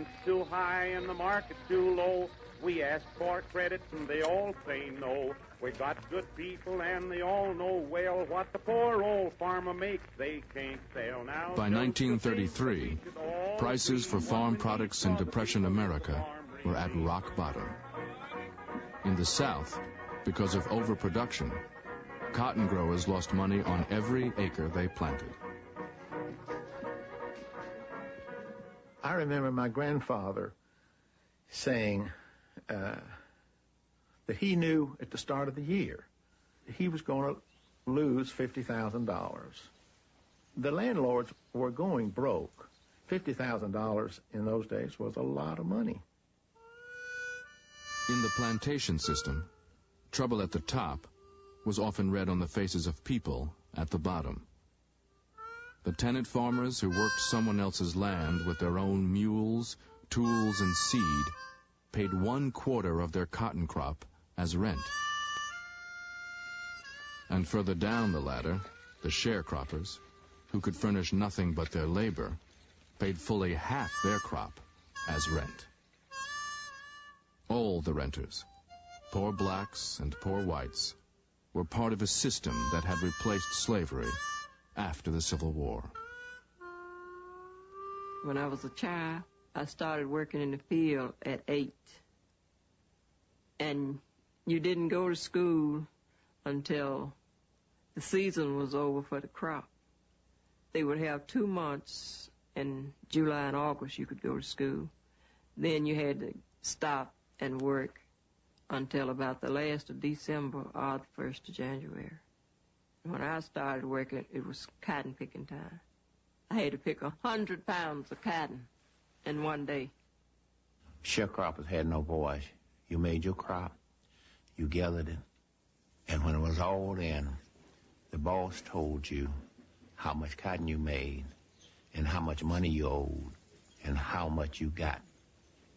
rent's too high and the market's too low. We ask for credit and they all say no. We got good people and they all know well what the poor old farmer makes they can't sell now. By 1933, prices for farm products in Depression America were at rock bottom. In the South, because of overproduction, cotton growers lost money on every acre they planted. I remember my grandfather saying that he knew at the start of the year he was going to lose $50,000. The landlords were going broke. $50,000 in those days was a lot of money. In the plantation system, trouble at the top was often read on the faces of people at the bottom. The tenant farmers who worked someone else's land with their own mules, tools, and seed paid 1/4 of their cotton crop as rent. And further down the ladder, the sharecroppers, who could furnish nothing but their labor, paid fully half their crop as rent. All the renters, poor blacks and poor whites, were part of a system that had replaced slavery after the Civil War. When I was a child, I started working in the field at 8. And you didn't go to school until the season was over for the crop. They would have 2 months in July and August you could go to school. Then you had to stop and work until about the last of December or the 1st of January. When I started working, it was cotton picking time. I had to pick 100 pounds of cotton in one day. Sharecroppers had no voice. You made your crop, you gathered it, and when it was all in, the boss told you how much cotton you made and how much money you owed and how much you got,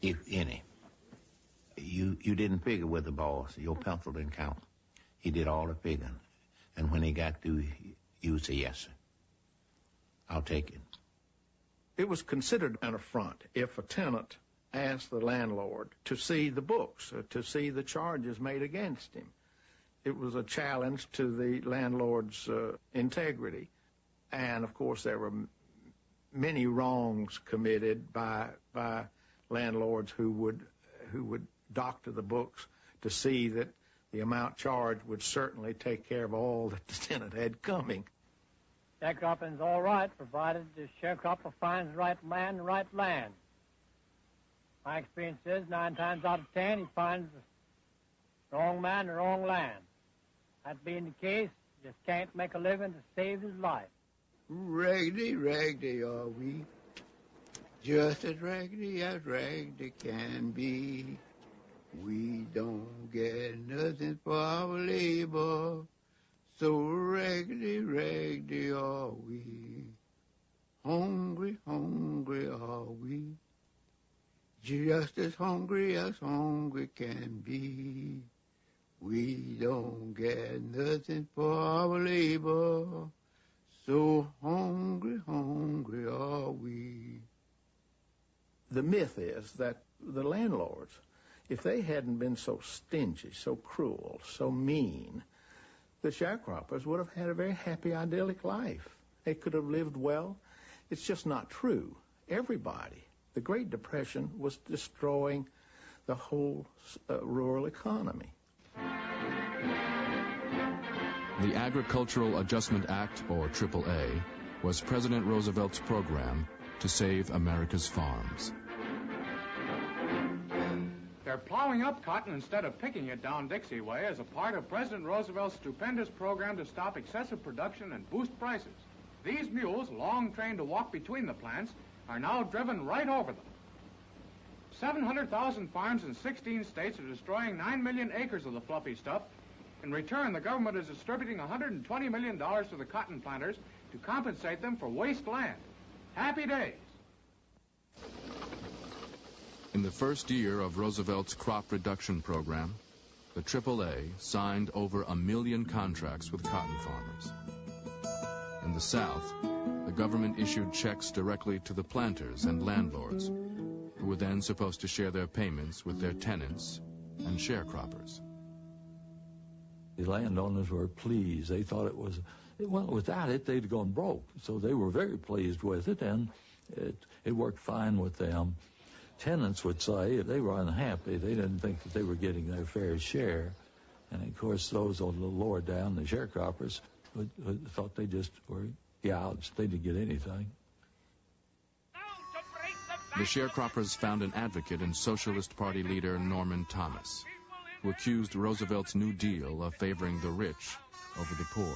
if any. You didn't figure with the boss. Your pencil didn't count. He did all the figuring. And when he got through, you would say, yes, sir. I'll take it. It was considered an affront if a tenant asked the landlord to see the books, to see the charges made against him. It was a challenge to the landlord's integrity. And, of course, there were many wrongs committed by landlords who would doctor the books to see that the amount charged would certainly take care of all that the tenant had coming. Sharecropping's all right, provided the sharecropper finds the right man and the right land. My experience is 9 times out of 10 he finds the wrong man and the wrong land. That being the case, he just can't make a living to save his life. Raggedy, raggedy are we, just as raggedy can be. We don't get nothing for our labor, so raggedy, raggedy are we. Hungry, hungry are we, just as hungry can be. We don't get nothing for our labor, so hungry, hungry are we. The myth is that the landlords, if they hadn't been so stingy, so cruel, so mean, the sharecroppers would have had a very happy, idyllic life. They could have lived well. It's just not true. Everybody. The Great Depression was destroying the whole rural economy. The Agricultural Adjustment Act, or AAA, was President Roosevelt's program to save America's farms. They're plowing up cotton instead of picking it down Dixie way as a part of President Roosevelt's stupendous program to stop excessive production and boost prices. These mules, long trained to walk between the plants, are now driven right over them. 700,000 farms in 16 states are destroying 9 million acres of the fluffy stuff. In return, the government is distributing $120 million to the cotton planters to compensate them for waste land. Happy days. In the first year of Roosevelt's crop reduction program, the AAA signed over 1 million contracts with cotton farmers. In the South, the government issued checks directly to the planters and landlords, who were then supposed to share their payments with their tenants and sharecroppers. The landowners were pleased. They thought it was, well, without it, they'd gone broke. So they were very pleased with it, and it worked fine with them. Tenants would say if they were unhappy, they didn't think that they were getting their fair share. And, of course, those a little lower down, the sharecroppers, thought they just were gouts. They didn't get anything. The sharecroppers found an advocate in Socialist Party leader Norman Thomas, who accused Roosevelt's New Deal of favoring the rich over the poor.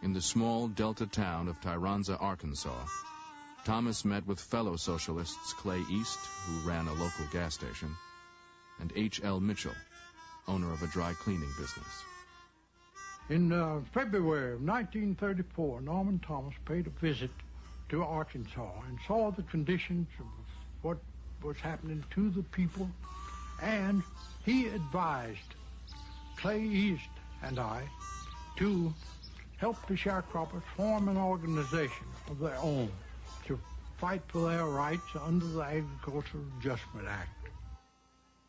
In the small delta town of Tyronza, Arkansas, Thomas met with fellow socialists Clay East, who ran a local gas station, and H.L. Mitchell, owner of a dry cleaning business. In February of 1934, Norman Thomas paid a visit to Arkansas and saw the conditions of what was happening to the people, and he advised Clay East and I to help the sharecroppers form an organization of their own to fight for their rights under the Agricultural Adjustment Act.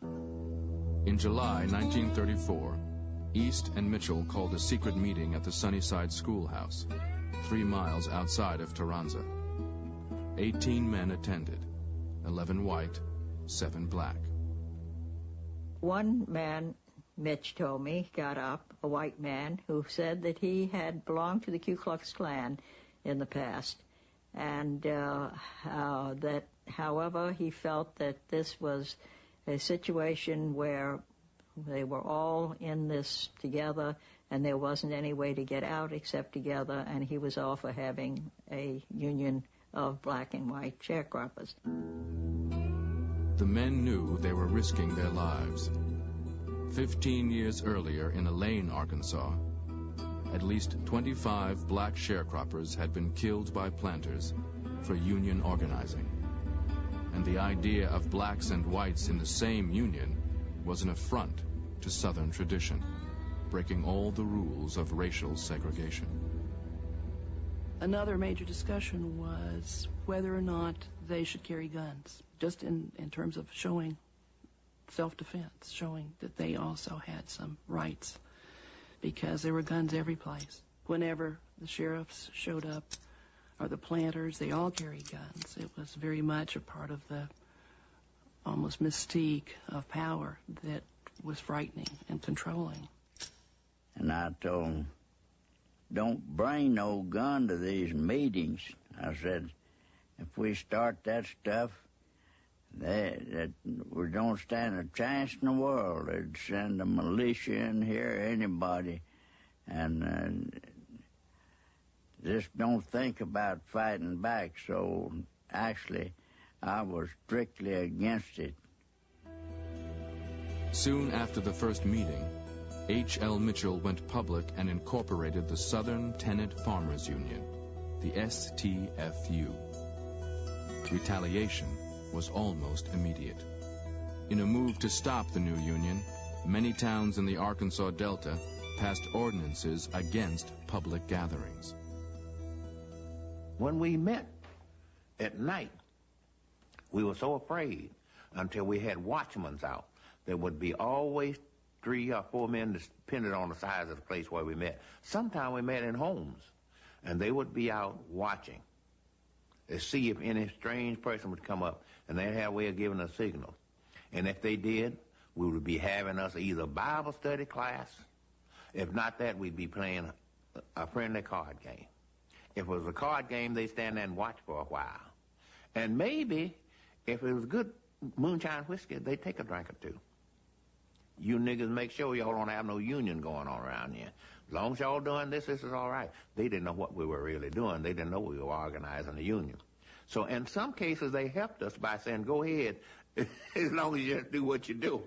In July 1934, East and Mitchell called a secret meeting at the Sunnyside Schoolhouse, 3 miles outside of Tyronza. 18 men attended, 11 white, 7 black. One man, Mitch told me, got up, a white man, who said that he had belonged to the Ku Klux Klan in the past, and that, however, he felt that this was a situation where they were all in this together, and there wasn't any way to get out except together, and he was all for having a union of black and white sharecroppers. The men knew they were risking their lives. 15 years earlier in Elaine, Arkansas, at least 25 black sharecroppers had been killed by planters for union organizing. And the idea of blacks and whites in the same union was an affront to Southern tradition, breaking all the rules of racial segregation. Another major discussion was whether or not they should carry guns, just in terms of showing self-defense, showing that they also had some rights, because there were guns every place. Whenever the sheriffs showed up, or the planters, they all carried guns. It was very much a part of the almost mystique of power that was frightening and controlling. And I told them, don't bring no gun to these meetings. I said, if we start that stuff, that we don't stand a chance in the world. They'd send a militia in here, anybody, and just don't think about fighting back. So actually, I was strictly against it. Soon after the first meeting, H.L. Mitchell went public and incorporated the Southern Tenant Farmers Union, the STFU. Retaliation was almost immediate. In a move to stop the new union, many towns in the Arkansas Delta passed ordinances against public gatherings. When we met at night, we were so afraid until we had watchmen out. There would be always 3 or 4 men, depending on the size of the place where we met. Sometimes we met in homes, and they would be out watching to see if any strange person would come up, and they'd have a way of giving a signal. And if they did, we would be having us either Bible study class. If not that, we'd be playing a friendly card game. If it was a card game, they'd stand there and watch for a while. And maybe, if it was good moonshine whiskey, they'd take a drink or two. You niggas make sure y'all don't have no union going on around here. As long as y'all doing this is all right. They didn't know what we were really doing. They didn't know we were organizing a union. So in some cases, they helped us by saying, go ahead, as long as you just do what you do.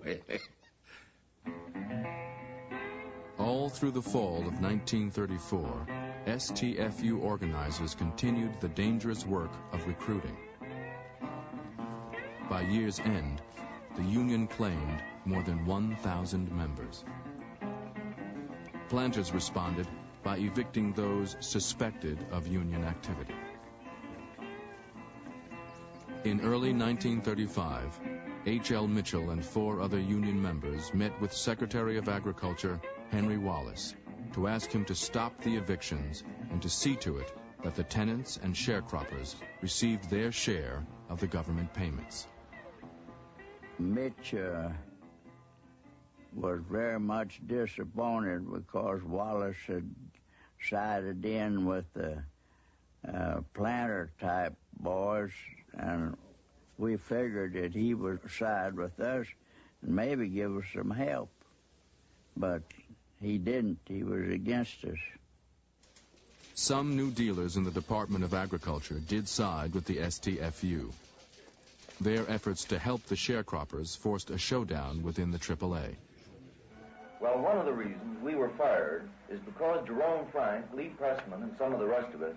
All through the fall of 1934, STFU organizers continued the dangerous work of recruiting. By year's end, the union claimed more than 1,000 members. Planters responded by evicting those suspected of union activity. In early 1935, H.L. Mitchell and 4 other union members met with Secretary of Agriculture Henry Wallace to ask him to stop the evictions and to see to it that the tenants and sharecroppers received their share of the government payments. Mitch was very much disappointed because Wallace had sided in with the planter-type boys, and we figured that he would side with us and maybe give us some help. But he didn't. He was against us. Some New Dealers in the Department of Agriculture did side with the STFU. Their efforts to help the sharecroppers forced a showdown within the AAA. Well, one of the reasons we were fired is because Jerome Frank, Lee Pressman, and some of the rest of it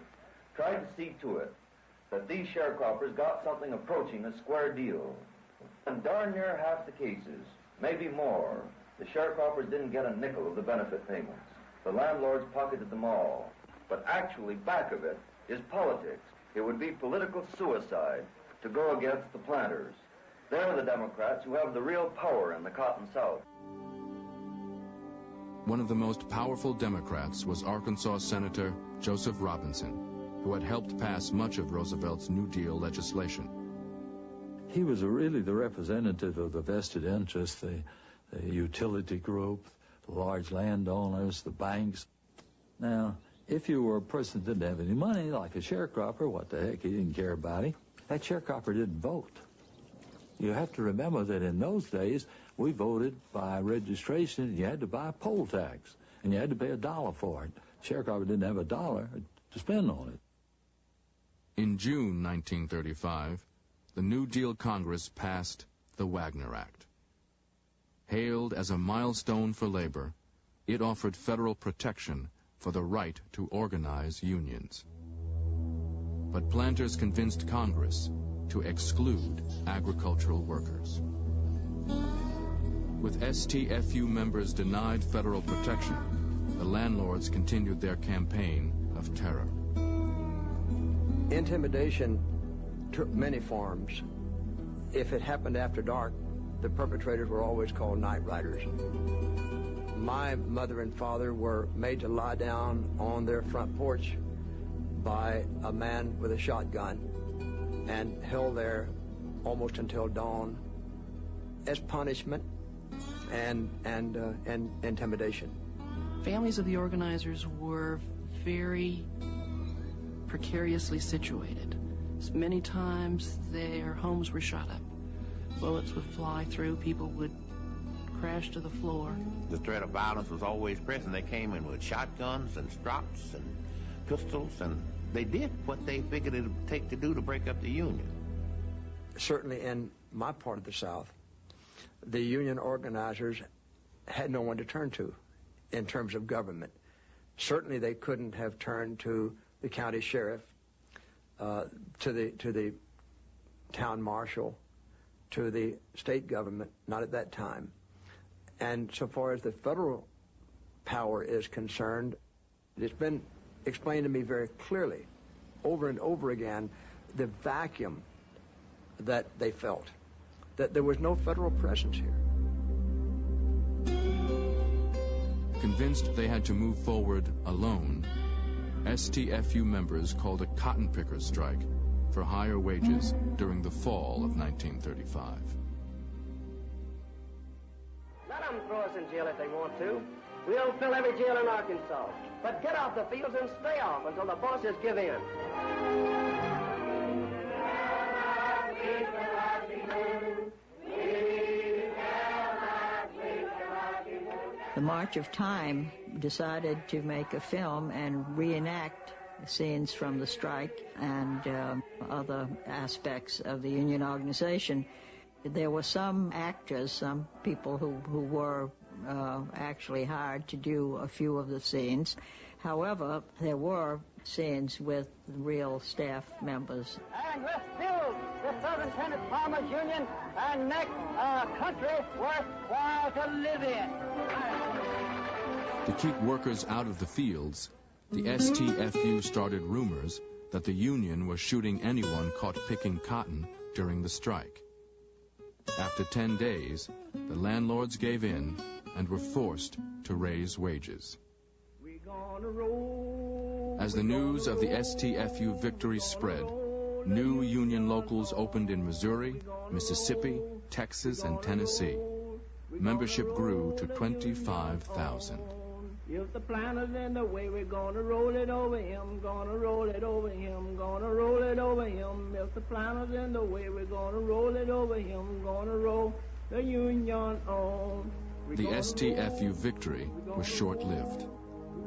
tried to see to it that these sharecroppers got something approaching a square deal. In darn near half the cases, maybe more, the sharecroppers didn't get a nickel of the benefit payments. The landlords pocketed them all. But actually, back of it is politics. It would be political suicide to go against the planters. They're the Democrats who have the real power in the Cotton South. One of the most powerful Democrats was Arkansas Senator Joseph Robinson, who had helped pass much of Roosevelt's New Deal legislation. He was really the representative of the vested interests, the utility group, the large landowners, the banks. Now, if you were a person that didn't have any money, like a sharecropper, what the heck, he didn't care about him. That sharecropper didn't vote. You have to remember that in those days, we voted by registration, and you had to buy a poll tax, and you had to pay $1 for it. Sharecropper didn't have $1 to spend on it. In June 1935, the New Deal Congress passed the Wagner Act. Hailed as a milestone for labor, it offered federal protection for the right to organize unions. But planters convinced Congress to exclude agricultural workers. With STFU members denied federal protection, the landlords continued their campaign of terror. Intimidation took many forms. If it happened after dark, the perpetrators were always called night riders. My mother and father were made to lie down on their front porch by a man with a shotgun and held there almost until dawn as punishment and intimidation. Families of the organizers were very precariously situated. Many times their homes were shot up. Bullets would fly through, people would crash to the floor. The threat of violence was always present. They came in with shotguns and strops and pistols, and they did what they figured it would take to do to break up the Union. Certainly in my part of the South, the union organizers had no one to turn to in terms of government. Certainly they couldn't have turned to the county sheriff, to the town marshal, to the state government, not at that time. And so far as the federal power is concerned, it's been explained to me very clearly, over and over again, the vacuum that they felt, that there was no federal presence here. Convinced they had to move forward alone, STFU members called a cotton pickers strike for higher wages during the fall of 1935. Let them throw us in jail if they want to. We'll fill every jail in Arkansas. But get off the fields and stay off until the bosses give in. The March of Time decided to make a film and reenact scenes from the strike and other aspects of the union organization. There were some actors, some people who were actually hired to do a few of the scenes. However, there were scenes with real staff members. And let's build the Southern Tenant Farmers Union and make a country worthwhile to live in. To keep workers out of the fields, the STFU started rumors that the union was shooting anyone caught picking cotton during the strike. After 10 days, the landlords gave in and were forced to raise wages. As the news of the STFU victory spread, new union locals opened in Missouri, Mississippi, Texas, and Tennessee. Membership grew to 25,000. If the planter's in the way, we're gonna roll it over him, gonna roll it over him, gonna roll it over him. If the planter's in the way, we're gonna roll it over him, gonna roll the union on. The STFU victory was short-lived.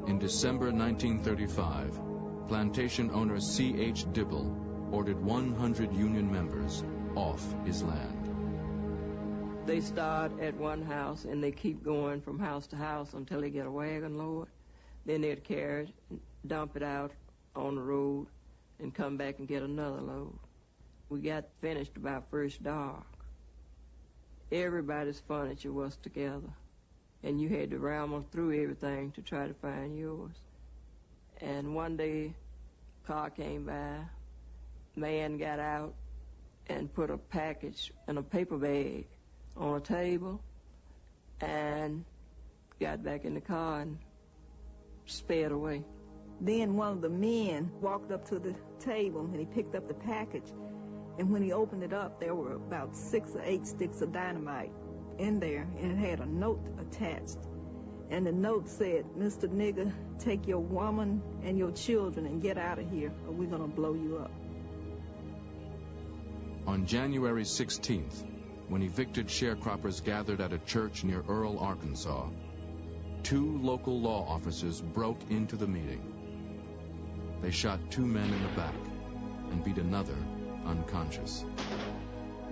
In December 1935, plantation owner C.H. Dibble ordered 100 union members off his land. They start at one house and they keep going from house to house until they get a wagon load. Then they'd carry it and dump it out on the road and come back and get another load. We got finished about first dark. Everybody's furniture was together, and you had to ramble through everything to try to find yours. And one day, a car came by, man got out and put a package in a paper bag on a table and got back in the car and sped away. Then one of the men walked up to the table and he picked up the package, and when he opened it up, there were about 6 or 8 sticks of dynamite in there, and it had a note attached. And the note said, "Mr. Nigger, take your woman and your children and get out of here, or we're going to blow you up." On January 16th, when evicted sharecroppers gathered at a church near Earle, Arkansas, 2 local law officers broke into the meeting. They shot 2 men in the back and beat another unconscious.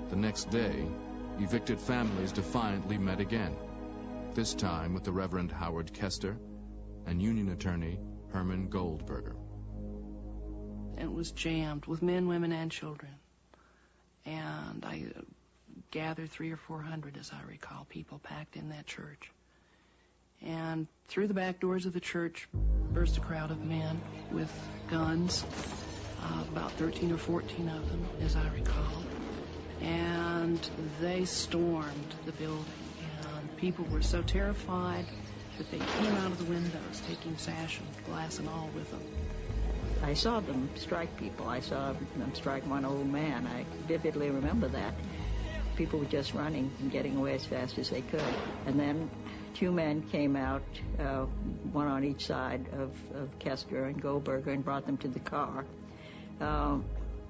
The next day, evicted families defiantly met again, this time with the Reverend Howard Kester and union attorney Herman Goldberger. It was jammed with men, women, and children. And I gathered 300 or 400, as I recall, people packed in that church. And through the back doors of the church burst a crowd of men with guns, about 13 or 14 of them, as I recall. And they stormed the building. And people were so terrified that they came out of the windows, taking sash and glass and all with them. I saw them strike people. I saw them strike one old man. I vividly remember that. People were just running and getting away as fast as they could. And then 2 men came out, one on each side of Kester and Goldberger, and brought them to the car,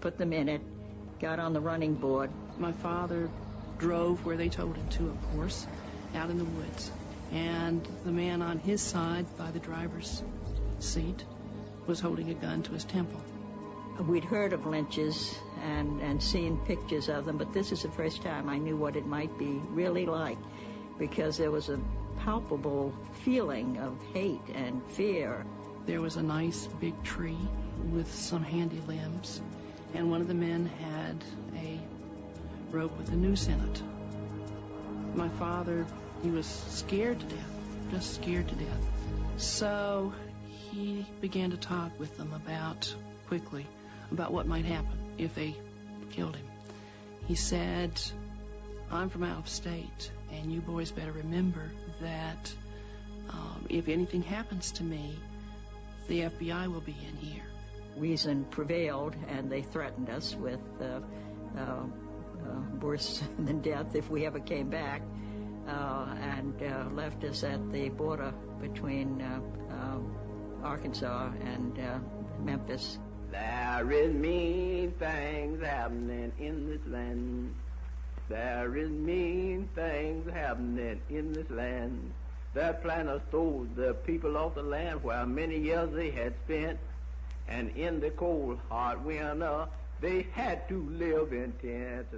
put them in it, got on the running board. My father drove where they told him to, of course, out in the woods. And the man on his side, by the driver's seat, was holding a gun to his temple. We'd heard of lynches and seen pictures of them, but this is the first time I knew what it might be really like, because there was a palpable feeling of hate and fear. There was a nice big tree with some handy limbs, and one of the men had a rope with a noose in it. My father, he was scared to death, just scared to death. So he began to talk with them quickly about what might happen if they killed him. He said, "I'm from out of state, and you boys better remember that if anything happens to me, the FBI will be in here." Reason prevailed, and they threatened us with worse than death if we ever came back, and left us at the border between Arkansas and Memphis. There is mean things happening in this land. There is mean things happening in this land. The planters stole the people of the land where many years they had spent, and in the cold, hard winter, they had to live in tents.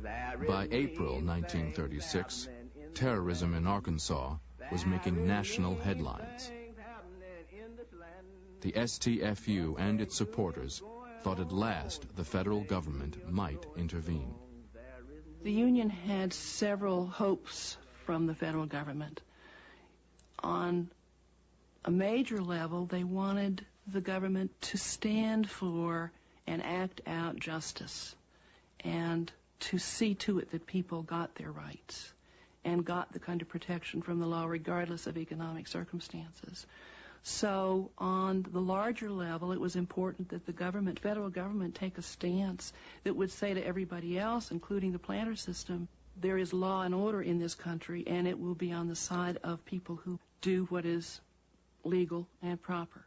By April 1936, terrorism in Arkansas was making national headlines. The STFU and its supporters thought at last the federal government might intervene. The Union had several hopes from the federal government. On a major level, they wanted the government to stand for and act out justice. And to see to it that people got their rights and got the kind of protection from the law regardless of economic circumstances. So on the larger level, it was important that the government, federal government, take a stance that would say to everybody else, including the planter system, there is law and order in this country, and it will be on the side of people who do what is legal and proper.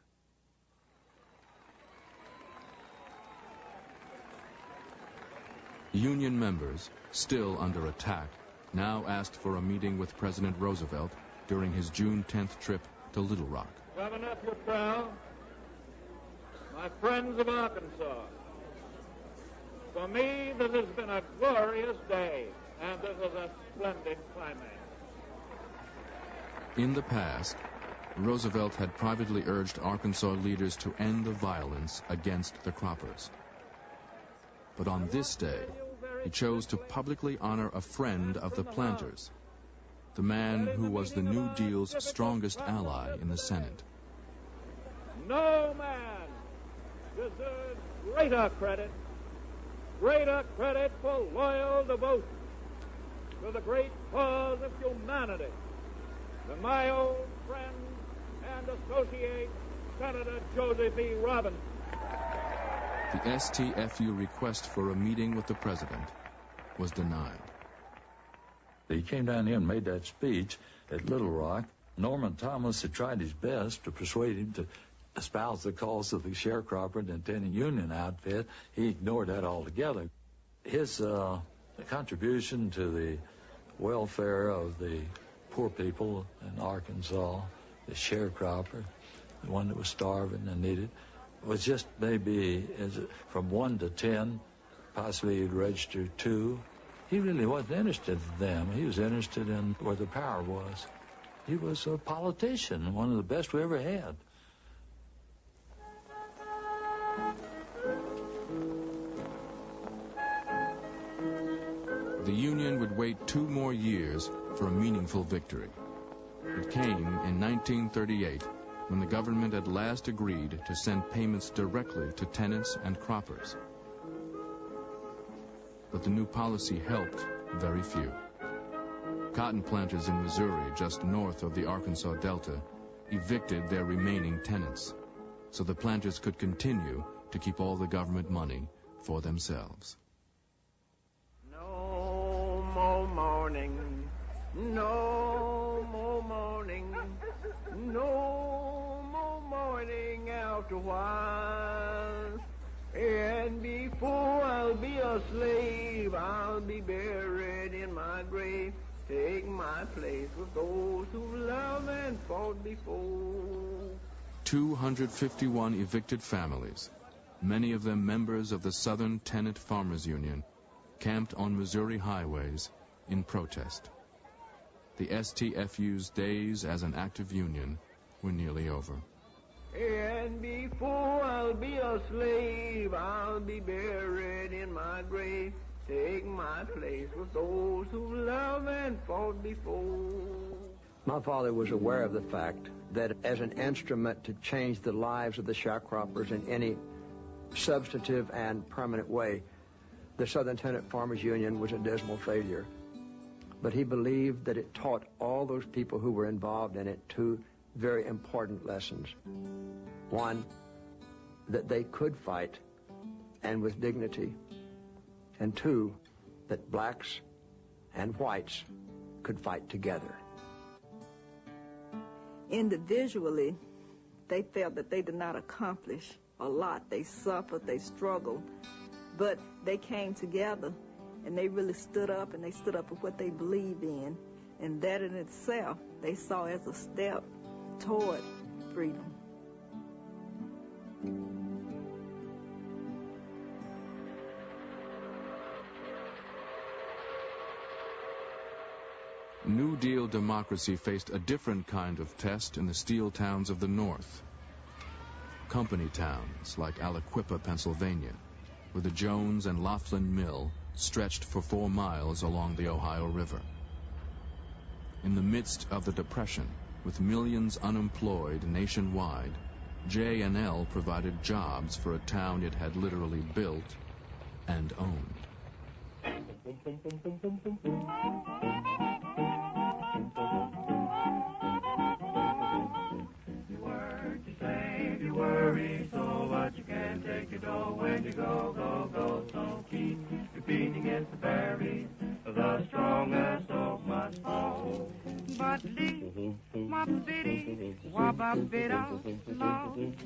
Union members, still under attack, now asked for a meeting with President Roosevelt during his June 10th trip to Little Rock. Governor, if you're proud, my friends of Arkansas, for me this has been a glorious day, and this is a splendid climax. In the past, Roosevelt had privately urged Arkansas leaders to end the violence against the croppers. But on this day, he chose to publicly honor a friend of the planters, the man who was the New Deal's strongest ally in the Senate. No man deserves greater credit for loyal devotion to the great cause of humanity than my old friend and associate, Senator Joseph E. Robinson. The STFU request for a meeting with the president was denied. He came down here and made that speech at Little Rock. Norman Thomas had tried his best to persuade him to espouse the cause of the sharecropper and intending union outfit. He ignored that altogether. His contribution to the welfare of the poor people in Arkansas, the sharecropper, the one that was starving and needed, was just maybe from 1 to 10, possibly he'd registered 2. He really wasn't interested in them. He was interested in where the power was. He was a politician, one of the best we ever had. The Union would wait 2 more years for a meaningful victory. It came in 1938 when the government at last agreed to send payments directly to tenants and croppers. But the new policy helped very few. Cotton planters in Missouri, just north of the Arkansas Delta, evicted their remaining tenants, so the planters could continue to keep all the government money for themselves. No more mourning, no more mourning, no more mourning after a while. And before I'll be a slave, I'll be buried in my grave. Take my place with those who love and fought before. 251 evicted families, many of them members of the Southern Tenant Farmers Union, camped on Missouri highways in protest. The STFU's days as an active union were nearly over. And before I'll be a slave, I'll be buried in my grave. Take my place with those who love and fought before. My father was aware of the fact that as an instrument to change the lives of the sharecroppers in any substantive and permanent way, the Southern Tenant Farmers Union was a dismal failure. But he believed that it taught all those people who were involved in it 2 very important lessons. 1, that they could fight, and with dignity. And 2, that blacks and whites could fight together. Individually, they felt that they did not accomplish a lot. They suffered, they struggled, but they came together and they really stood up, and they stood up for what they believed in, and that in itself they saw as a step toward freedom. New Deal democracy faced a different kind of test in the steel towns of the North. Company towns like Aliquippa, Pennsylvania, where the Jones and Laughlin Mill stretched for 4 miles along the Ohio River. In the midst of the Depression, with millions unemployed nationwide, J&L provided jobs for a town it had literally built and owned. You work, you save, you worry, so but you can't take your dough when you go, go, go. So keep beating against the berries, the strongest oak must fall. But leave my bitty, wabba-bidda,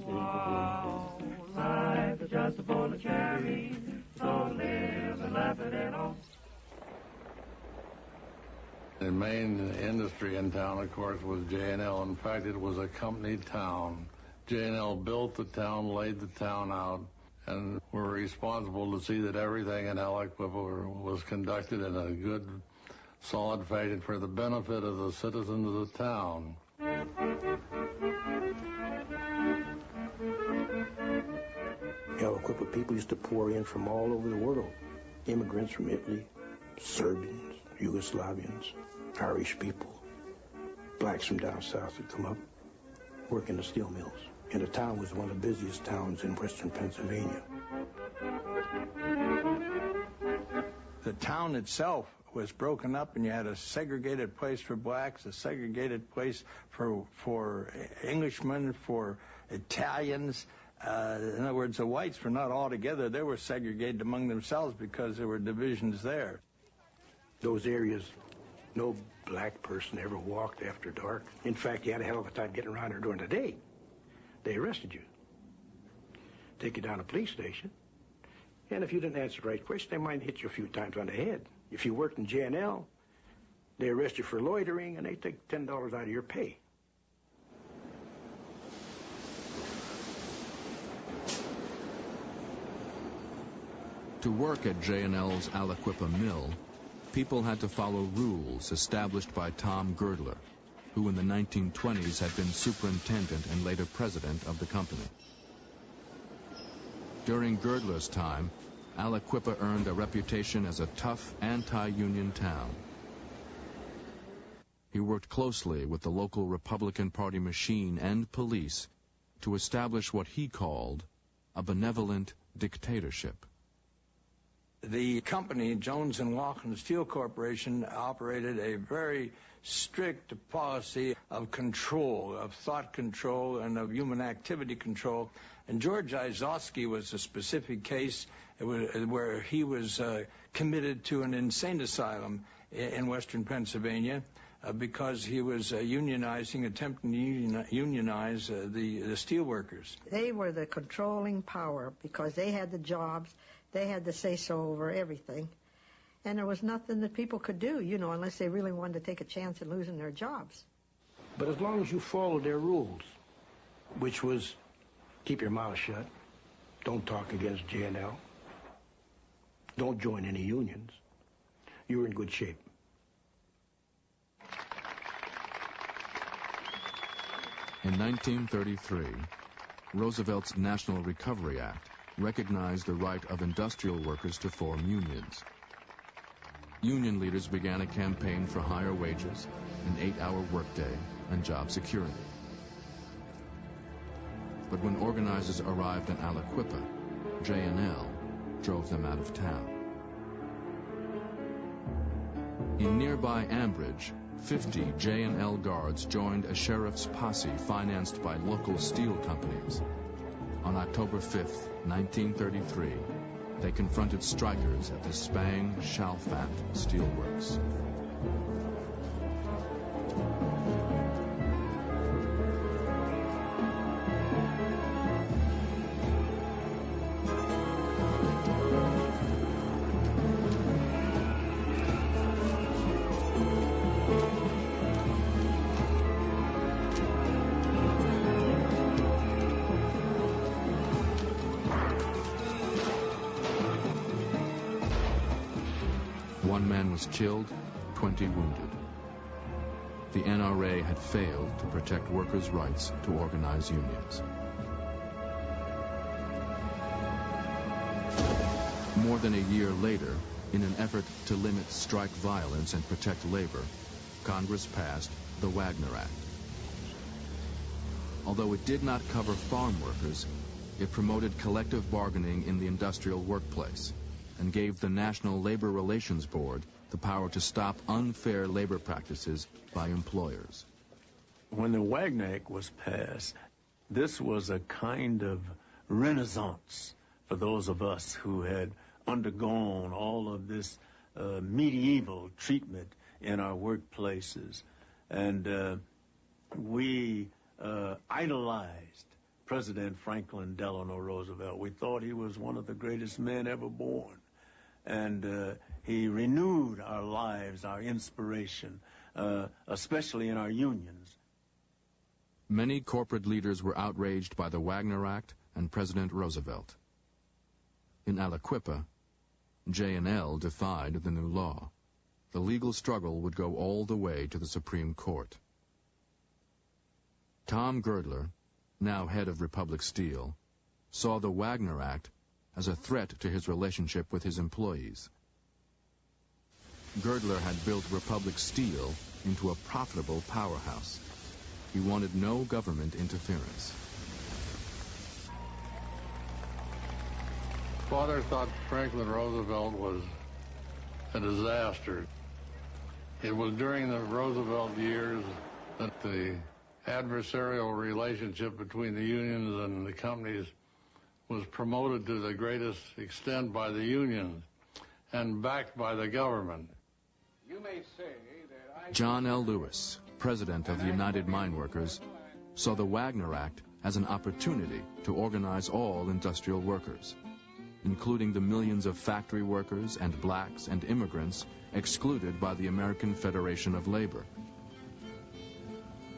wow. Life is just a bowl of cherries, so live and laugh at it all. The main industry in town, of course, was J&L. In fact, it was a company town. J&L built the town, laid the town out, and were responsible to see that everything in Aliquippa was conducted in a good, solid fashion for the benefit of the citizens of the town. Aliquippa people used to pour in from all over the world. Immigrants from Italy, Serbians, Yugoslavians, Irish people, blacks from down south would come up, work in the steel mills. And the town was one of the busiest towns in western Pennsylvania. The town itself was broken up, and you had a segregated place for blacks, a segregated place for Englishmen, for Italians. In other words, the whites were not all together. They were segregated among themselves because there were divisions there. Those areas, no black person ever walked after dark. In fact, you had a hell of a time getting around there during the day. They arrested you, take you down to a police station, and if you didn't answer the right question, they might hit you a few times on the head. If you worked in J&L, they arrest you for loitering, and they take $10 out of your pay. To work at J&L's Aliquippa mill, people had to follow rules established by Tom Girdler, who in the 1920s had been superintendent and later president of the company. During Girdler's time, Aliquippa earned a reputation as a tough, anti-union town. He worked closely with the local Republican Party machine and police to establish what he called a benevolent dictatorship. The company, Jones & Walken Steel Corporation, operated a very strict policy of control, of thought control, and of human activity control. And George Izowski was a specific case where he was committed to an insane asylum in western Pennsylvania because he was unionizing, attempting to unionize the steel workers. They were the controlling power because they had the jobs. They had the say-so over everything. And there was nothing that people could do, you know, unless they really wanted to take a chance at losing their jobs. But as long as you followed their rules, which was keep your mouth shut, don't talk against J&L, don't join any unions, you were in good shape. In 1933, Roosevelt's National Recovery Act recognized the right of industrial workers to form unions. Union leaders began a campaign for higher wages, an 8-hour workday, and job security. But when organizers arrived in Aliquippa, J&L drove them out of town. In nearby Ambridge, 50 J&L guards joined a sheriff's posse financed by local steel companies. On October 5th, 1933, they confronted strikers at the Spang Chalfant Steelworks. One man was killed, 20 wounded. The NRA had failed to protect workers' rights to organize unions. More than a year later, in an effort to limit strike violence and protect labor, Congress passed the Wagner Act. Although it did not cover farm workers, it promoted collective bargaining in the industrial workplace and gave the National Labor Relations Board the power to stop unfair labor practices by employers. When the Wagner Act was passed, this was a kind of renaissance for those of us who had undergone all of this medieval treatment in our workplaces. And we idolized President Franklin Delano Roosevelt. We thought he was one of the greatest men ever born. And he renewed our lives, our inspiration, especially in our unions. Many corporate leaders were outraged by the Wagner Act and President Roosevelt. In Aliquippa, J&L defied the new law. The legal struggle would go all the way to the Supreme Court. Tom Girdler, now head of Republic Steel, saw the Wagner Act as a threat to his relationship with his employees. Girdler had built Republic Steel into a profitable powerhouse. He wanted no government interference. Father thought Franklin Roosevelt was a disaster. It was during the Roosevelt years that the adversarial relationship between the unions and the companies was promoted to the greatest extent by the unions and backed by the government. You may say that John L. Lewis, president of the United Mine Workers, saw the Wagner Act as an opportunity to organize all industrial workers, including the millions of factory workers and blacks and immigrants excluded by the American Federation of Labor.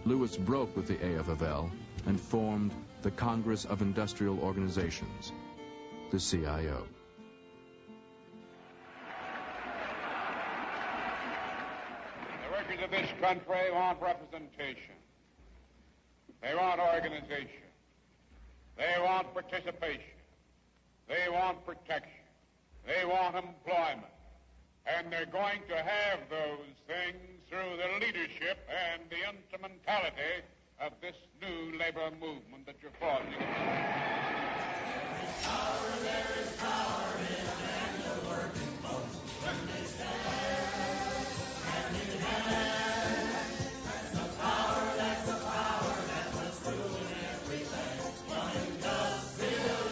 Lewis broke with the AFL and formed the Congress of Industrial Organizations, the CIO. The workers of this country want representation. They want organization. They want participation. They want protection. They want employment. And they're going to have those things through the leadership and the instrumentality of this new labor movement that you're forging. There is power in the hand of working folks when they stand hand in hand. That's the power that was ruling everything. One industrial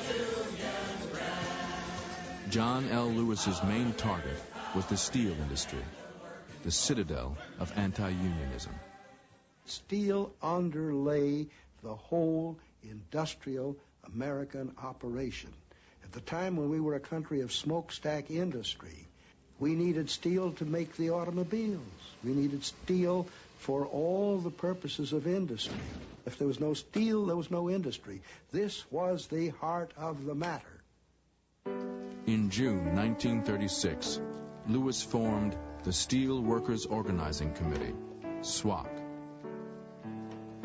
union brand. John L. Lewis's main target was the steel industry, the citadel of anti-unionism. Steel underlay the whole industrial American operation. At the time when we were a country of smokestack industry, we needed steel to make the automobiles. We needed steel for all the purposes of industry. If there was no steel, there was no industry. This was the heart of the matter. In June 1936, Lewis formed the Steel Workers Organizing Committee, SWOC.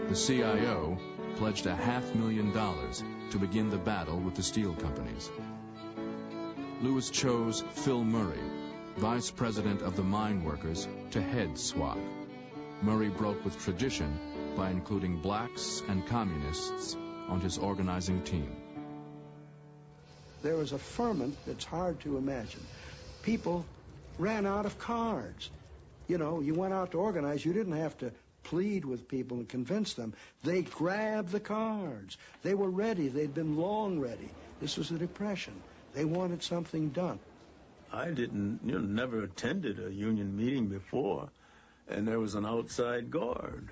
The CIO pledged $500,000 to begin the battle with the steel companies. Lewis chose Phil Murray, vice president of the mine workers, to head SWOC. Murray broke with tradition by including blacks and communists on his organizing team. There was a ferment that's hard to imagine. People ran out of cards. You know, you went out to organize, you didn't have to plead with people and convince them. They grabbed the cards. They were ready. They'd been long ready. This was the Depression. They wanted something done. I never attended a union meeting before, and there was an outside guard.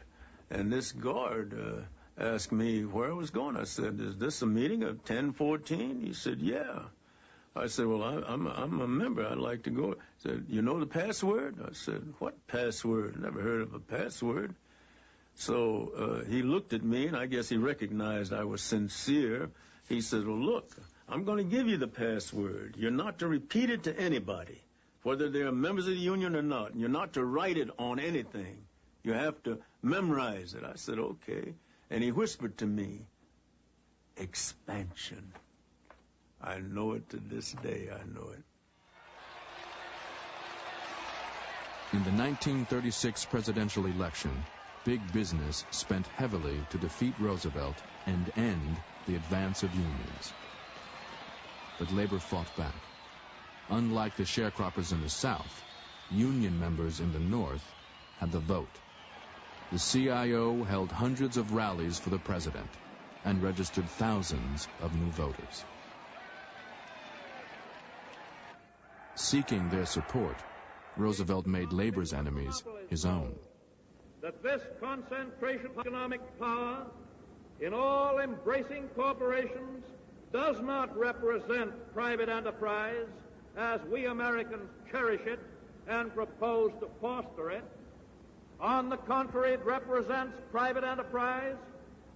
And this guard asked me where I was going. I said, "Is this a meeting of 1014? He said, "Yeah." I said, "Well, I'm a member. I'd like to go." He said, "You know the password?" I said, "What password? Never heard of a password." So he looked at me, and I guess he recognized I was sincere. He said, "Well, look, I'm going to give you the password. You're not to repeat it to anybody, whether they're members of the union or not. And you're not to write it on anything. You have to memorize it." I said, "Okay." And he whispered to me, "Expansion." I know it to this day. I know it. In the 1936 presidential election, big business spent heavily to defeat Roosevelt and end the advance of unions. But labor fought back. Unlike the sharecroppers in the South, Union members in the North had the vote. The CIO held hundreds of rallies for the president and registered thousands of new voters. Seeking their support, Roosevelt made labor's enemies his own. That this concentration of economic power in all embracing corporations does not represent private enterprise as we Americans cherish it and propose to foster it. On the contrary, it represents private enterprise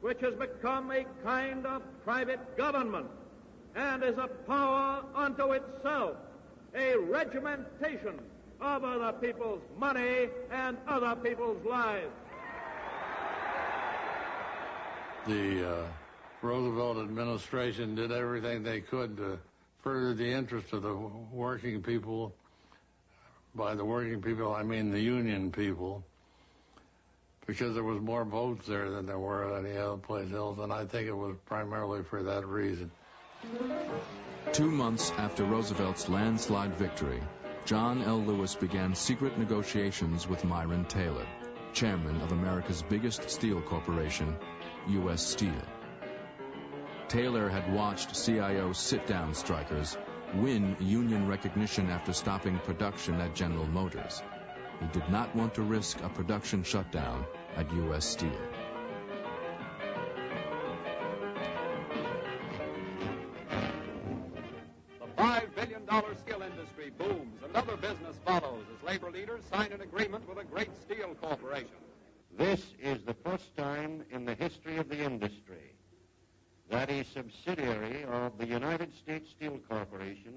which has become a kind of private government and is a power unto itself, a regimentation of other people's money and other people's lives. The Roosevelt administration did everything they could to further the interest of the working people. By the working people, I mean the union people, because there was more votes there than there were at any other place else, and I think it was primarily for that reason. 2 months after Roosevelt's landslide victory, John L. Lewis began secret negotiations with Myron Taylor, chairman of America's biggest steel corporation, U.S. Steel. Taylor had watched CIO sit-down strikers win union recognition after stopping production at General Motors. He did not want to risk a production shutdown at U.S. Steel. The $5 billion steel industry booms. Another business follows as labor leaders sign an agreement with a great steel corporation. This is the first time in the history of the industry that a subsidiary of the United States Steel Corporation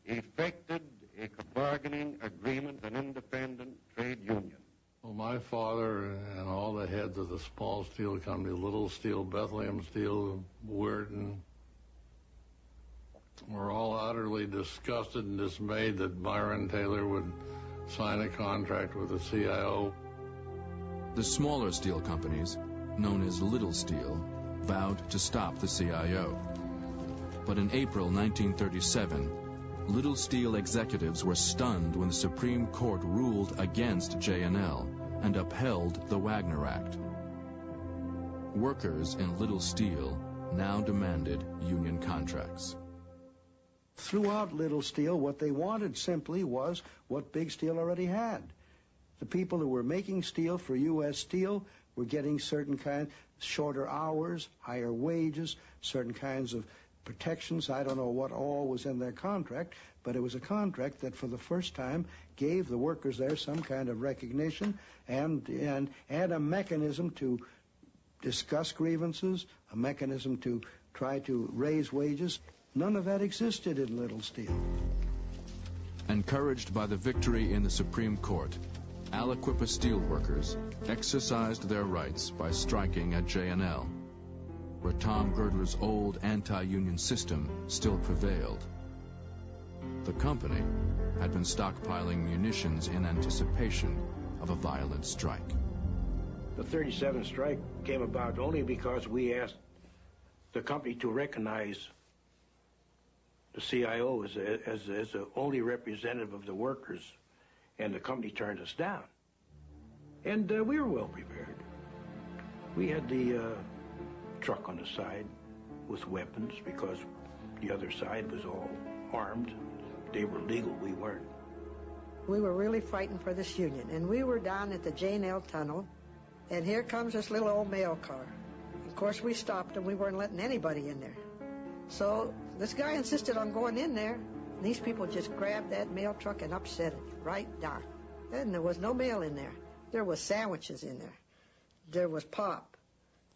effected a bargaining agreement with an independent trade union. Well, my father and all the heads of the small steel companies, Little Steel, Bethlehem Steel, Weirton, were all utterly disgusted and dismayed that Myron Taylor would sign a contract with the CIO. The smaller steel companies, known as Little Steel, vowed to stop the CIO. But in April 1937, Little Steel executives were stunned when the Supreme Court ruled against J&L and upheld the Wagner Act. Workers in Little Steel now demanded union contracts. Throughout Little Steel, what they wanted simply was what Big Steel already had. The people who were making steel for U.S. Steel were getting certain kinds, shorter hours, higher wages, certain kinds of protections. I don't know what all was in their contract, but it was a contract that for the first time gave the workers there some kind of recognition and a mechanism to discuss grievances, a mechanism to try to raise wages. None of that existed in Little Steel. Encouraged by the victory in the Supreme Court, Aliquippa steel workers exercised their rights by striking at J&L, where Tom Girdler's old anti-union system still prevailed. The company had been stockpiling munitions in anticipation of a violent strike. The 37 strike came about only because we asked the company to recognize the CIO as the only representative of the workers, and the company turned us down. And we were well prepared. We had the truck on the side with weapons because the other side was all armed. They were legal, we weren't. We were really fighting for this union, and we were down at the J&L tunnel, and here comes this little old mail car. Of course, we stopped, and we weren't letting anybody in there. So this guy insisted on going in there, and these people just grabbed that mail truck and upset it right down. And there was no mail in there. There was sandwiches in there. There was pop.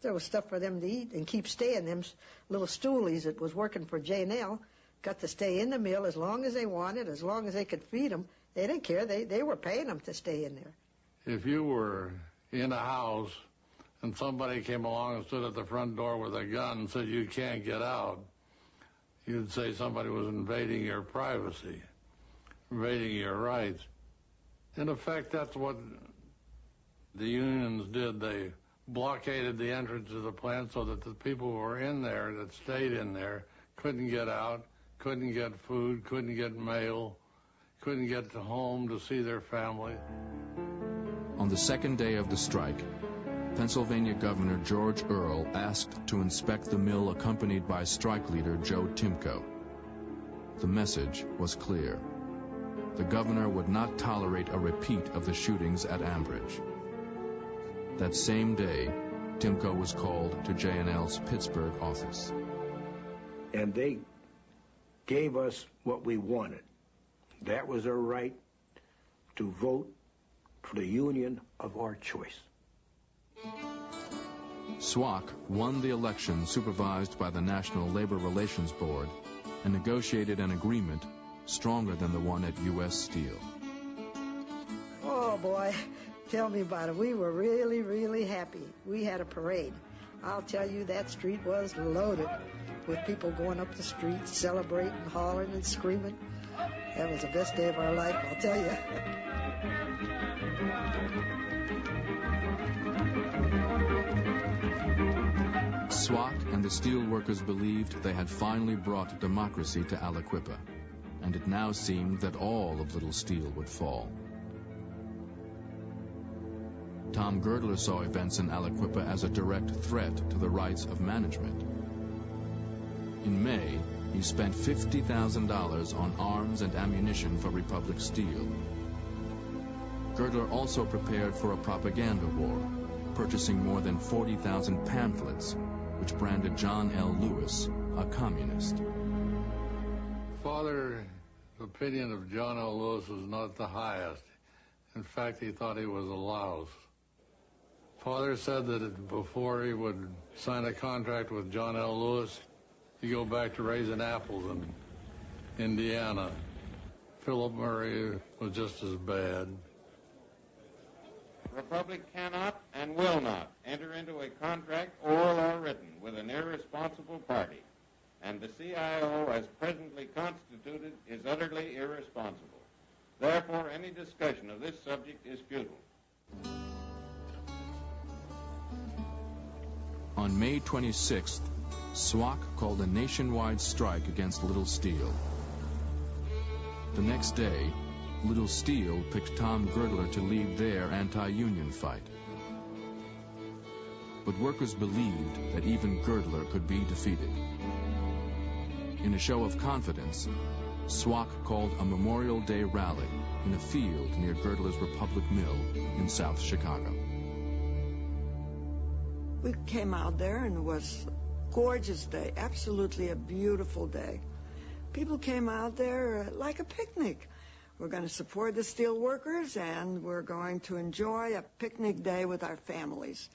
There was stuff for them to eat and keep staying. Them little stoolies that was working for J&L got to stay in the mill as long as they wanted, as long as they could feed them. They didn't care. They were paying them to stay in there. If you were in a house and somebody came along and stood at the front door with a gun and said, "You can't get out," you'd say somebody was invading your privacy, invading your rights. In effect, that's what the unions did. They blockaded the entrance to the plant so that the people who were in there, that stayed in there, couldn't get out, couldn't get food, couldn't get mail, couldn't get to home to see their family. On the second day of the strike, Pennsylvania Governor George Earle asked to inspect the mill accompanied by strike leader Joe Timko. The message was clear. The governor would not tolerate a repeat of the shootings at Ambridge. That same day, Timko was called to J&L's Pittsburgh office. And they gave us what we wanted. That was our right to vote for the union of our choice. SWAC won the election supervised by the National Labor Relations Board and negotiated an agreement stronger than the one at U.S. Steel. Oh, boy, tell me about it. We were really, really happy. We had a parade. I'll tell you, that street was loaded with people going up the street, celebrating, hollering, and screaming. That was the best day of our life, I'll tell you. SWAC and the steelworkers believed they had finally brought democracy to Aliquippa, and it now seemed that all of Little Steel would fall. Tom Girdler saw events in Aliquippa as a direct threat to the rights of management. In May, he spent $50,000 on arms and ammunition for Republic Steel. Girdler also prepared for a propaganda war, purchasing more than 40,000 pamphlets, which branded John L. Lewis a communist. Father's opinion of John L. Lewis was not the highest. In fact, he thought he was a louse. Father said that before he would sign a contract with John L. Lewis, he'd go back to raising apples in Indiana. Philip Murray was just as bad. The Republic cannot and will not enter into a contract, oral or written, with an irresponsible party, and the CIO, as presently constituted, is utterly irresponsible. Therefore, any discussion of this subject is futile. On May 26th, SWAC called a nationwide strike against Little Steel. The next day, Little Steel picked Tom Girdler to lead their anti-union fight. But workers believed that even Girdler could be defeated. In a show of confidence, SWAC called a Memorial Day rally in a field near Girdler's Republic Mill in South Chicago. We came out there and it was a gorgeous day, absolutely a beautiful day. People came out there like a picnic. We're going to support the steel workers and we're going to enjoy a picnic day with our families.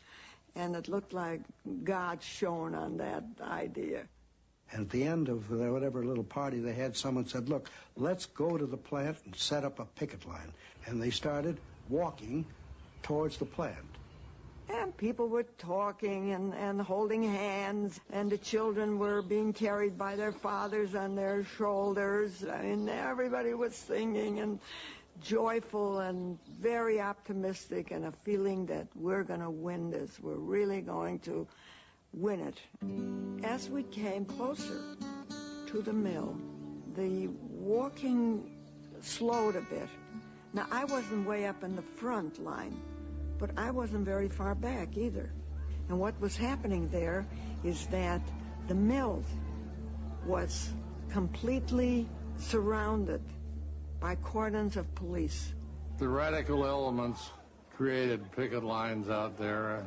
And it looked like God shone on that idea. And at the end of whatever little party they had, someone said, look, let's go to the plant and set up a picket line. And they started walking towards the plant. And people were talking and holding hands, and the children were being carried by their fathers on their shoulders. I mean, everybody was singing and joyful and very optimistic, and a feeling that we're going to win this. We're really going to win it. As we came closer to the mill, the walking slowed a bit. Now, I wasn't way up in the front line, but I wasn't very far back either. And what was happening there is that the mill was completely surrounded by cordons of police. The radical elements created picket lines out there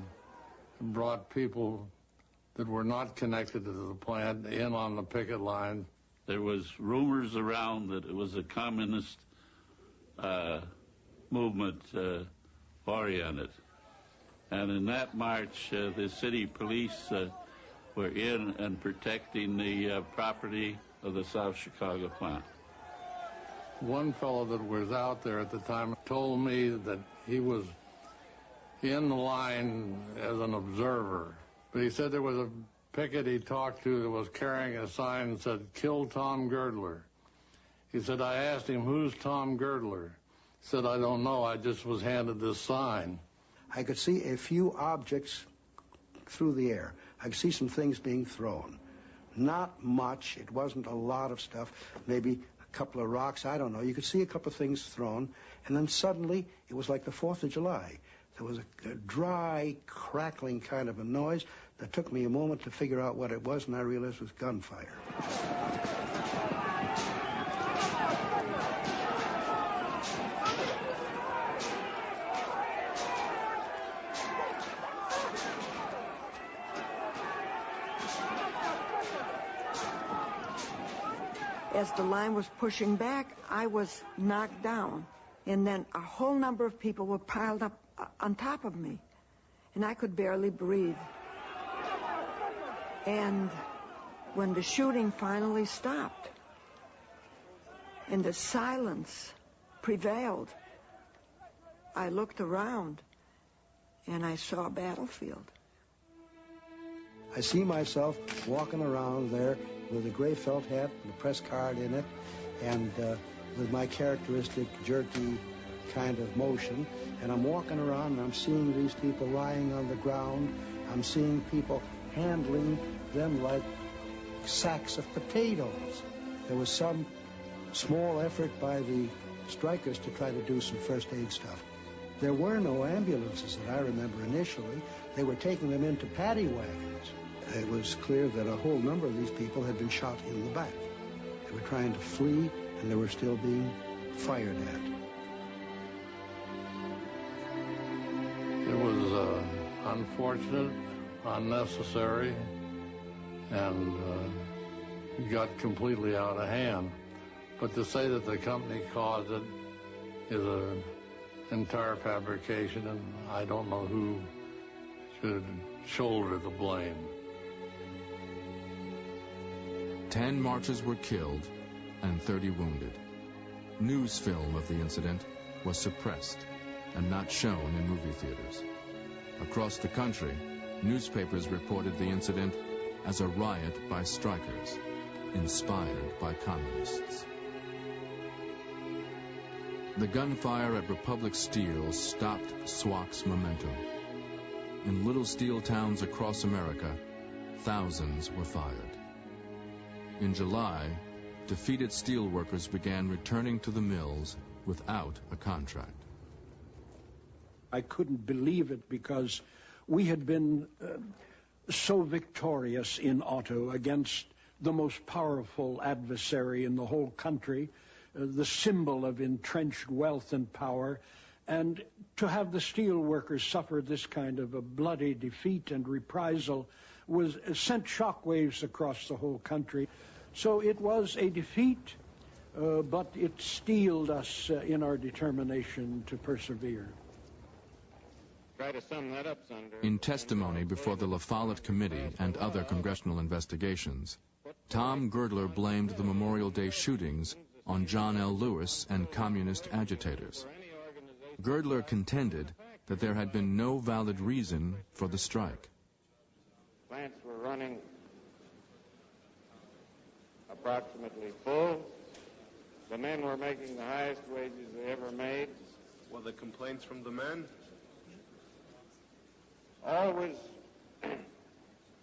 and brought people that were not connected to the plant in on the picket line. There was rumors around that it was a communist movement oriented. And in that march, the city police were in and protecting the property of the South Chicago plant. One fellow that was out there at the time told me that he was in the line as an observer. But he said there was a picket he talked to that was carrying a sign that said, "Kill Tom Girdler." He said, I asked him, who's Tom Girdler? He said, I don't know, I just was handed this sign. I could see a few objects through the air. I could see some things being thrown. Not much. It wasn't a lot of stuff. Maybe a couple of rocks. I don't know. You could see a couple of things thrown. And then suddenly, it was like the 4th of July. There was a dry, crackling kind of a noise that took me a moment to figure out what it was, and I realized it was gunfire. As the line was pushing back, I was knocked down. And then a whole number of people were piled up on top of me. And I could barely breathe. And when the shooting finally stopped, and the silence prevailed, I looked around, and I saw a battlefield. I see myself walking around there with a gray felt hat and a press card in it, and with my characteristic jerky kind of motion. And I'm walking around and I'm seeing these people lying on the ground. I'm seeing people handling them like sacks of potatoes. There was some small effort by the strikers to try to do some first aid stuff. There were no ambulances that I remember initially. They were taking them into paddy wagons. It was clear that a whole number of these people had been shot in the back. They were trying to flee, and they were still being fired at. It was unfortunate, unnecessary, and got completely out of hand. But to say that the company caused it is an entire fabrication, and I don't know who should shoulder the blame. 10 marchers were killed and 30 wounded. News film of the incident was suppressed and not shown in movie theaters. Across the country, newspapers reported the incident as a riot by strikers, inspired by communists. The gunfire at Republic Steel stopped SWAC's momentum. In little steel towns across America, thousands were fired. In July, defeated steelworkers began returning to the mills without a contract. I couldn't believe it because we had been so victorious in auto against the most powerful adversary in the whole country, the symbol of entrenched wealth and power, and to have the steel workers suffer this kind of a bloody defeat and reprisal was sent shockwaves across the whole country. So it was a defeat, but it steeled us in our determination to persevere. Try to sum that up, Senator. In testimony before the La Follette Committee and other congressional investigations, Tom Girdler blamed the Memorial Day shootings on John L. Lewis and communist agitators. Girdler contended that there had been no valid reason for the strike. Plants were running approximately full. The men were making the highest wages they ever made. Were the complaints from the men? Always,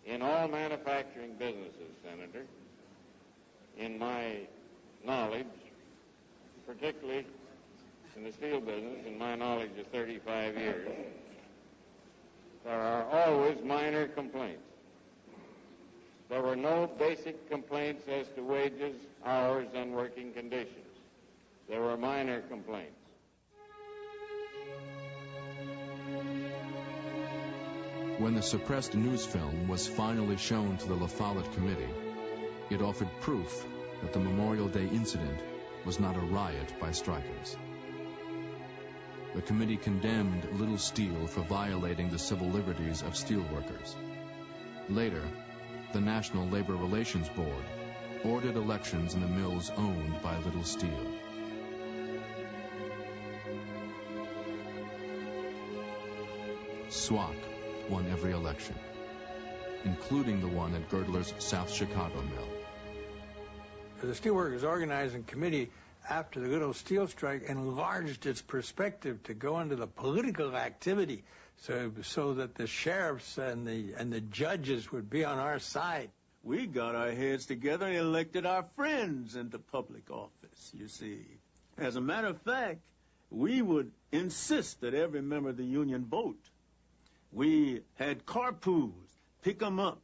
in all manufacturing businesses, Senator, in my knowledge, particularly in the steel business, in my knowledge of 35 years, there are always minor complaints. There were no basic complaints as to wages, hours, and working conditions. There were minor complaints. When the suppressed news film was finally shown to the La Follette Committee, it offered proof that the Memorial Day incident was not a riot by strikers. The committee condemned Little Steel for violating the civil liberties of steelworkers. Later, the National Labor Relations Board ordered elections in the mills owned by Little Steel. SWAC won every election, including the one at Girdler's South Chicago mill. The Steelworkers Organizing Committee, after the Good Old Steel Strike, enlarged its perspective to go into the political activity so that the sheriffs and the judges would be on our side. we got our heads together and elected our friends into public office, you see. As a matter of fact, we would insist that every member of the union vote. We had carpools, pick them up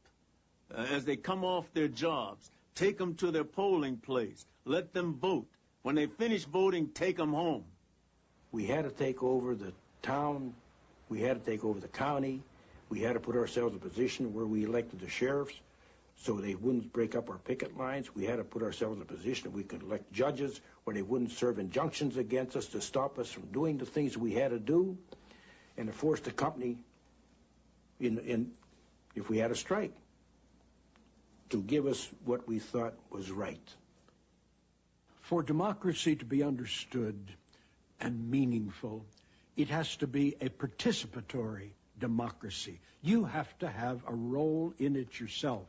as they come off their jobs, take them to their polling place, let them vote. When they finish voting, take them home. We had to take over the town. We had to take over the county. We had to put ourselves in a position where we elected the sheriffs so they wouldn't break up our picket lines. We had to put ourselves in a position that we could elect judges where they wouldn't serve injunctions against us to stop us from doing the things we had to do, and to force the company, if we had a strike, to give us what we thought was right. For democracy to be understood and meaningful, it has to be a participatory democracy. You have to have a role in it yourself.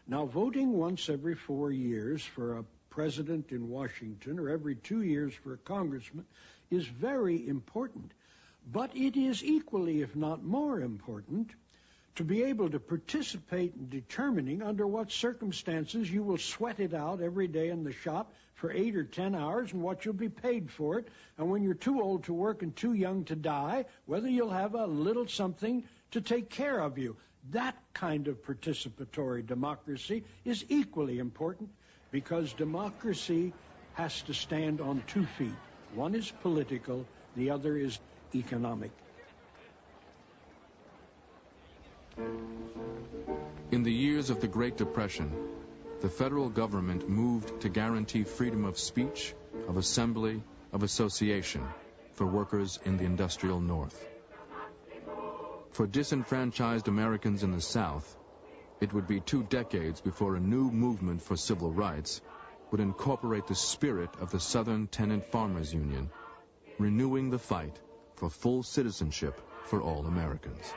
Now, voting once every 4 years for a president in Washington or every 2 years for a congressman is very important. But it is equally, if not more important, to be able to participate in determining under what circumstances you will sweat it out every day in the shop for 8 or 10 hours and what you'll be paid for it, and when you're too old to work and too young to die, whether you'll have a little something to take care of you. That kind of participatory democracy is equally important because democracy has to stand on 2 feet. One is political, the other is economic. In the years of the Great Depression, the federal government moved to guarantee freedom of speech, of assembly, of association for workers in the industrial North. For disenfranchised Americans in the South, it would be 2 decades before a new movement for civil rights would incorporate the spirit of the Southern Tenant Farmers Union, renewing the fight for full citizenship for all Americans.